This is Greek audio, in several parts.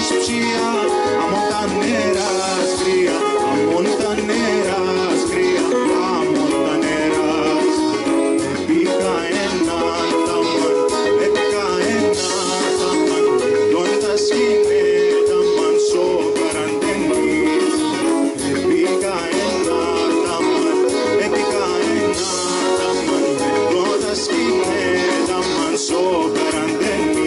ψία, αμοντανέρας κρύα, αμοντανέρας κρύα, αμοντανέρας. Επίκα ένα ταμάν, έπικα ένα ταμάν, δόντας σκηνέ ταμάν σο καραντένις. Επίκα ένα ταμάν, έπικα ένα ταμάν, δόντας σκηνέ ταμάν σο καραντένις.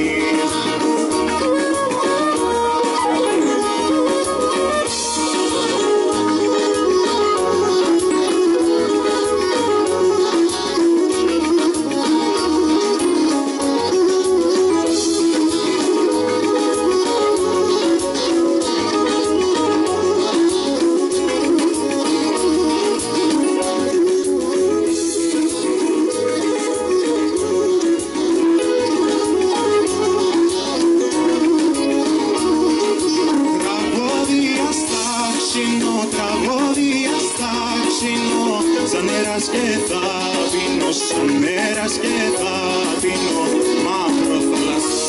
Τραγώδια στα ξινό, σαν νεράς και θα πίνω, σαν νεράς και θα πίνω, μαύρο θαλασσά.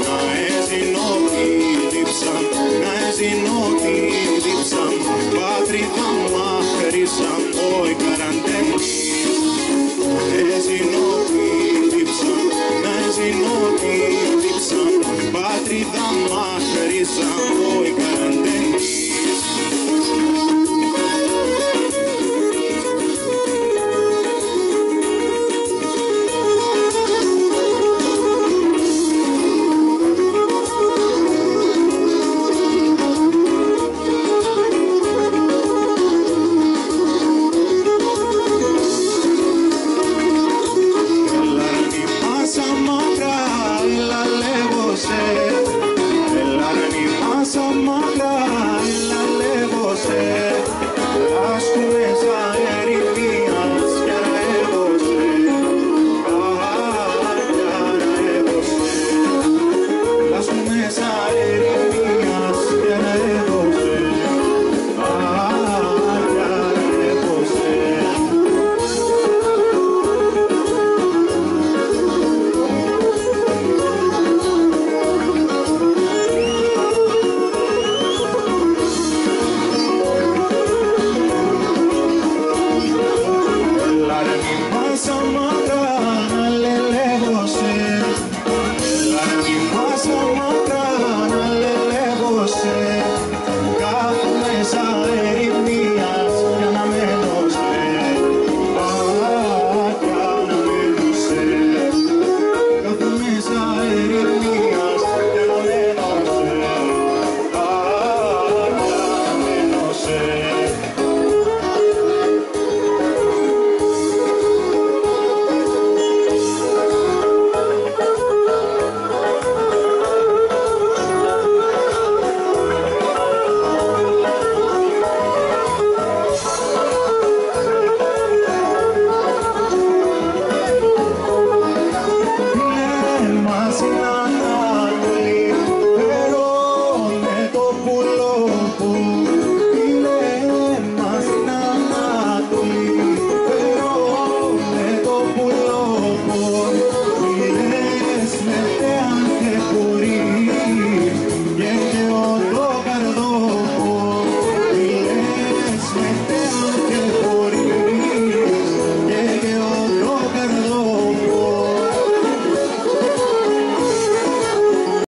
Να έζηνω τη δίψα, να έζηνω τη δίψα, πατρίδα μαχρίζα, όι καραντένις. Να έζηνω τη δίψα, να έζηνω τη δίψα, πατρίδα μαχρίζα, όι καραντένις. Έλα λέγωσε, έλα ρε μάσα μακρά,